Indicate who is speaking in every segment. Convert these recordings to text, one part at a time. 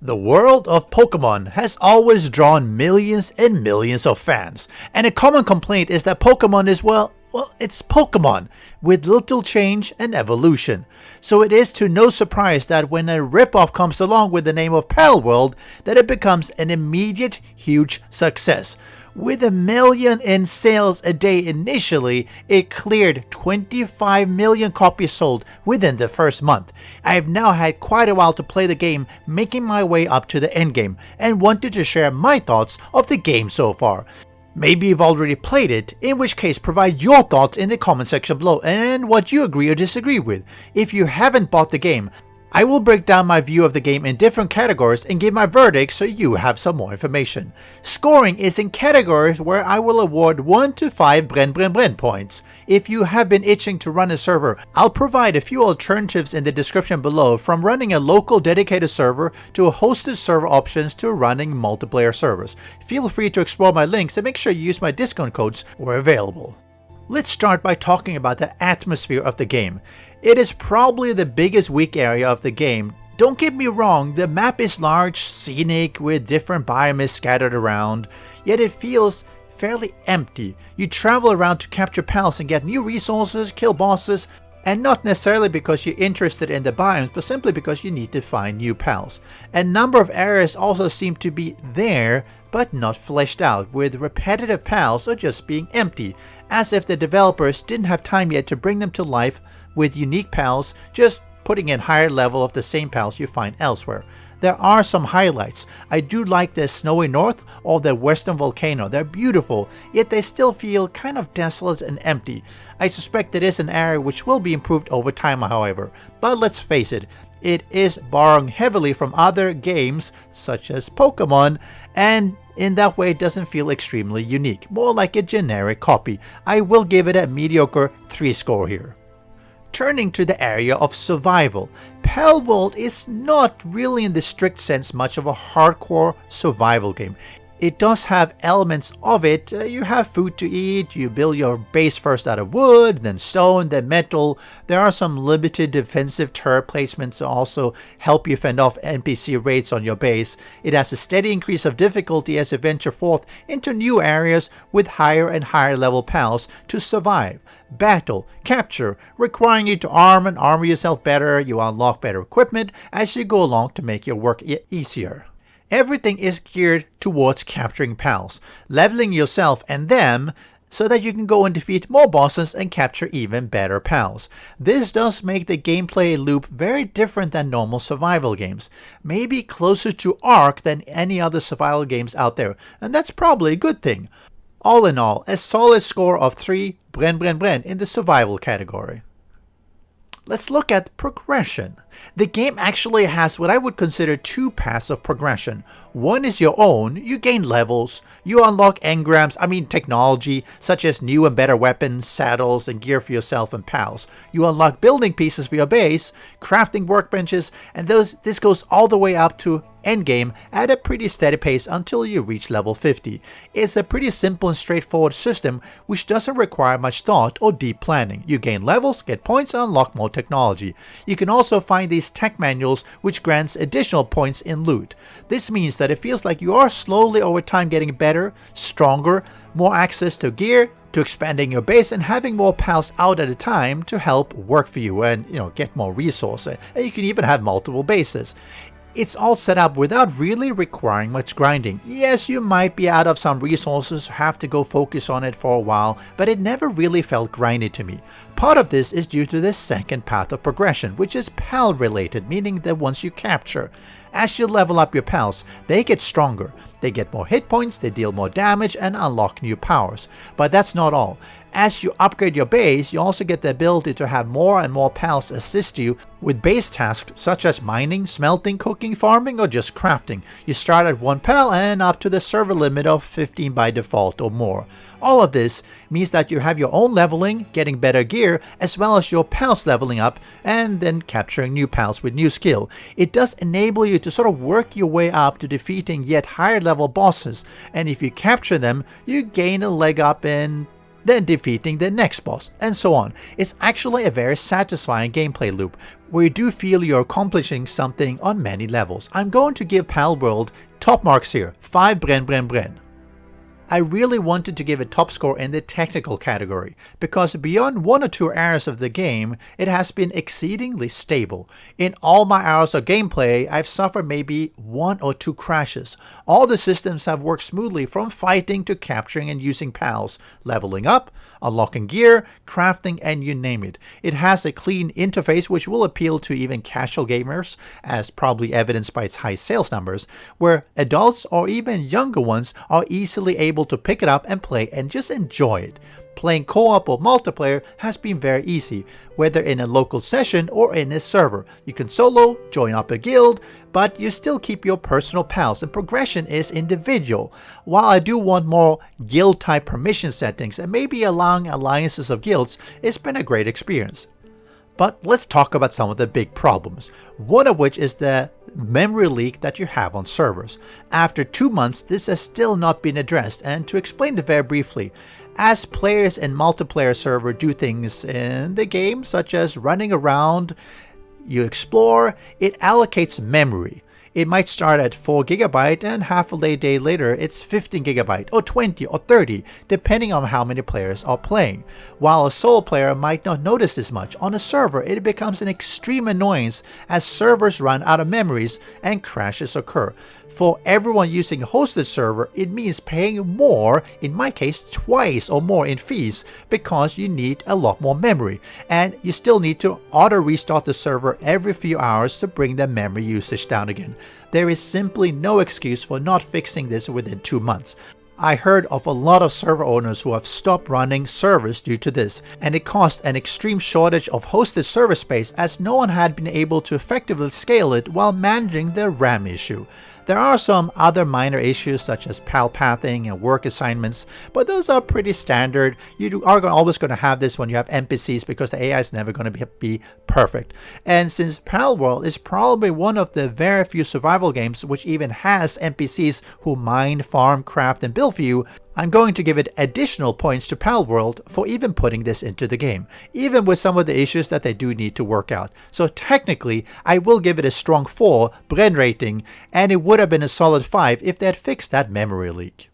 Speaker 1: The world of Pokemon has always drawn millions and millions of fans, and a common complaint is that Pokemon is, well, it's Pokemon, with little change and evolution. So it is to no surprise that when a ripoff comes along with the name of Palworld, that it becomes an immediate huge success. With 1 million in sales a day initially, it cleared 25 million copies sold within the first month. I have now had quite a while to play the game, making my way up to the endgame, and wanted to share my thoughts of the game so far. Maybe you've already played it, in which case provide your thoughts in the comment section below and what you agree or disagree with. If you haven't bought the game, I will break down my view of the game in different categories and give my verdict so you have some more information. Scoring is in categories where I will award 1 to 5 Bren points. If you have been itching to run a server, I'll provide a few alternatives in the description below, from running a local dedicated server to hosted server options to running multiplayer servers. Feel free to explore my links and make sure you use my discount codes where available. Let's start by talking about the atmosphere of the game. It is probably the biggest weak area of the game. Don't get me wrong, the map is large, scenic, with different biomes scattered around, yet it feels fairly empty. You travel around to capture pals and get new resources, kill bosses, and not necessarily because you're interested in the biomes, but simply because you need to find new pals. A number of areas also seem to be there, but not fleshed out, with repetitive pals or just being empty, as if the developers didn't have time yet to bring them to life with unique pals, just putting in higher level of the same pals you find elsewhere. There are some highlights. I do like the snowy north or the western volcano. They're beautiful, yet they still feel kind of desolate and empty. I suspect it is an area which will be improved over time, however. But let's face it, it is borrowing heavily from other games such as Pokemon, and in that way it doesn't feel extremely unique, more like a generic copy. I will give it a mediocre 3 score here. Turning to the area of survival, Palworld is not really in the strict sense much of a hardcore survival game. It does have elements of it. You have food to eat, you build your base first out of wood, then stone, then metal. There are some limited defensive turret placements to also help you fend off NPC raids on your base. It has a steady increase of difficulty as you venture forth into new areas with higher and higher level pals to survive, battle, capture, requiring you to armor yourself better. You unlock better equipment as you go along to make your work easier. Everything is geared towards capturing pals, leveling yourself and them so that you can go and defeat more bosses and capture even better pals. This does make the gameplay loop very different than normal survival games, maybe closer to Ark than any other survival games out there, and that's probably a good thing. All in all, a solid score of 3 Bren in the survival category. Let's look at progression. The game actually has what I would consider 2 paths of progression. One is your own. You gain levels, you unlock technology such as new and better weapons, saddles, and gear for yourself and pals. You unlock building pieces for your base, crafting workbenches, and this goes all the way up to endgame at a pretty steady pace until you reach level 50. It's a pretty simple and straightforward system which doesn't require much thought or deep planning. You gain levels, get points, and unlock more technology. You can also find these tech manuals which grants additional points in loot. This means that it feels like you are slowly over time getting better, stronger, more access to gear, to expanding your base and having more pals out at a time to help work for you and get more resources. And you can even have multiple bases. It's all set up without really requiring much grinding. Yes, you might be out of some resources, have to go focus on it for a while, but it never really felt grindy to me. Part of this is due to the second path of progression, which is pal related, meaning that once you capture, as you level up your pals, they get stronger. They get more hit points, they deal more damage, and unlock new powers. But that's not all. As you upgrade your base, you also get the ability to have more and more pals assist you with base tasks such as mining, smelting, cooking, farming, or just crafting. You start at 1 pal and up to the server limit of 15 by default or more. All of this means that you have your own leveling, getting better gear, as well as your pals leveling up and then capturing new pals with new skill. It does enable you to sort of work your way up to defeating yet higher level bosses, and if you capture them, you gain a leg up in then defeating the next boss, and so on. It's actually a very satisfying gameplay loop, where you do feel you're accomplishing something on many levels. I'm going to give Palworld top marks here, 5 bren. I really wanted to give a top score in the technical category, because beyond 1 or 2 hours of the game, it has been exceedingly stable. In all my hours of gameplay, I've suffered maybe 1 or 2 crashes. All the systems have worked smoothly, from fighting to capturing and using pals, leveling up, unlocking gear, crafting, and you name it. It has a clean interface which will appeal to even casual gamers, as probably evidenced by its high sales numbers, where adults or even younger ones are easily able to pick it up and play and just enjoy it. Playing co-op or multiplayer has been very easy, whether in a local session or in a server. You can solo, join up a guild, but you still keep your personal pals, and progression is individual. While I do want more guild type permission settings and maybe allowing alliances of guilds, it's been a great experience. But let's talk about some of the big problems, one of which is the memory leak that you have on servers. After 2 months, this has still not been addressed, and to explain it very briefly, as players in multiplayer server do things in the game, such as running around, you explore, it allocates memory. It might start at 4 GB and half a day later it's 15 GB or 20 or 30, depending on how many players are playing. While a solo player might not notice this much, on a server it becomes an extreme annoyance as servers run out of memories and crashes occur. For everyone using a hosted server, it means paying more, in my case twice or more in fees, because you need a lot more memory, and you still need to auto restart the server every few hours to bring the memory usage down again. There is simply no excuse for not fixing this within 2 months. I heard of a lot of server owners who have stopped running servers due to this, and it caused an extreme shortage of hosted server space as no one had been able to effectively scale it while managing the RAM issue. There are some other minor issues such as pal pathing and work assignments, but those are pretty standard. You are always going to have this when you have NPCs, because the AI is never going to be perfect. And since Palworld is probably one of the very few survival games which even has NPCs who mine, farm, craft, and build for you, I'm going to give it additional points to Palworld for even putting this into the game, even with some of the issues that they do need to work out. So technically, I will give it a strong 4 Bren rating, and it would have been a solid 5 if they had fixed that memory leak.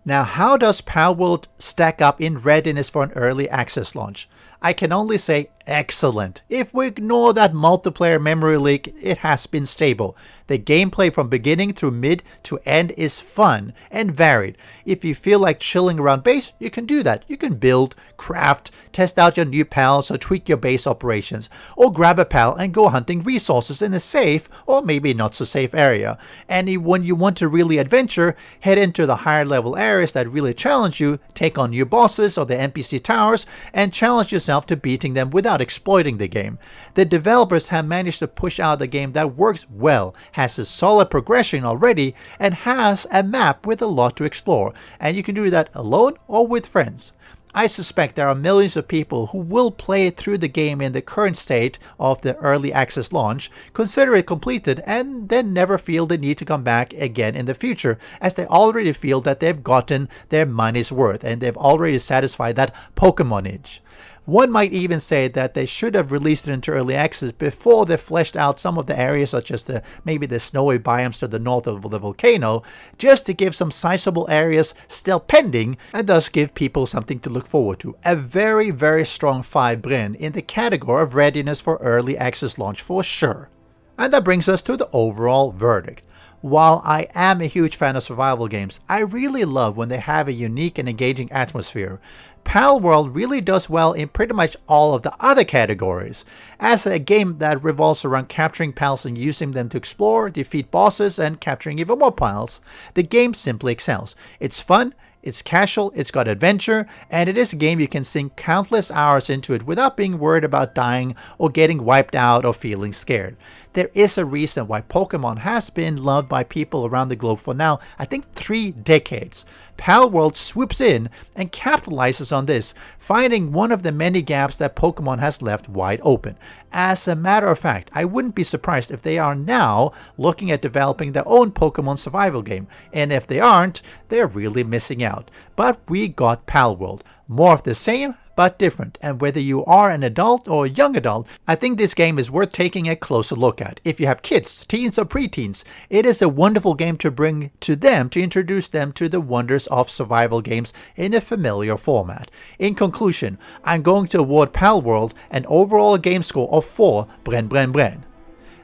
Speaker 1: Now, how does Palworld stack up in readiness for an early access launch? I can only say excellent. If we ignore that multiplayer memory leak, it has been stable. The gameplay from beginning through mid to end is fun and varied. If you feel like chilling around base, you can do that. You can build, craft, test out your new pals or tweak your base operations, or grab a pal and go hunting resources in a safe or maybe not so safe area. And when you want to really adventure, head into the higher level areas that really challenge you, take on new bosses or the NPC towers, and challenge yourself to beating them without exploiting the game. The developers have managed to push out a game that works well, has a solid progression already, and has a map with a lot to explore, and you can do that alone or with friends. I suspect there are millions of people who will play through the game in the current state of the early access launch, consider it completed, and then never feel the need to come back again in the future, as they already feel that they've gotten their money's worth and they've already satisfied that Pokemon itch. One might even say that they should have released it into early access before they fleshed out some of the areas, such as maybe the snowy biomes to the north of the volcano, just to give some sizable areas still pending, and thus give people something to look forward to. A very, very strong 5 Bren in the category of readiness for early access launch for sure. And that brings us to the overall verdict. While I am a huge fan of survival games, I really love when they have a unique and engaging atmosphere. Palworld really does well in pretty much all of the other categories. As a game that revolves around capturing pals and using them to explore, defeat bosses, and capturing even more pals, the game simply excels. It's fun, it's casual, it's got adventure, and it is a game you can sink countless hours into it without being worried about dying or getting wiped out or feeling scared. There is a reason why Pokemon has been loved by people around the globe for now, I think 3 decades. Palworld swoops in and capitalizes on this, finding one of the many gaps that Pokemon has left wide open. As a matter of fact, I wouldn't be surprised if they are now looking at developing their own Pokemon survival game, and if they aren't, they're really missing out. out. But we got Palworld. More of the same, but different. And whether you are an adult or a young adult, I think this game is worth taking a closer look at. If you have kids, teens or preteens, it is a wonderful game to bring to them to introduce them to the wonders of survival games in a familiar format. In conclusion, I'm going to award Palworld an overall game score of 4 Bren Bren Bren.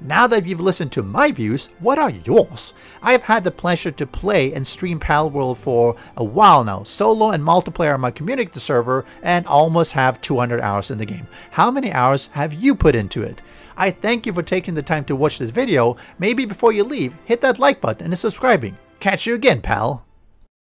Speaker 1: Now that you've listened to my views, what are yours? I have had the pleasure to play and stream Palworld for a while now, solo and multiplayer on my community server, and almost have 200 hours in the game. How many hours have you put into it? I thank you for taking the time to watch this video. Maybe before you leave, hit that like button and subscribing. Catch you again, pal.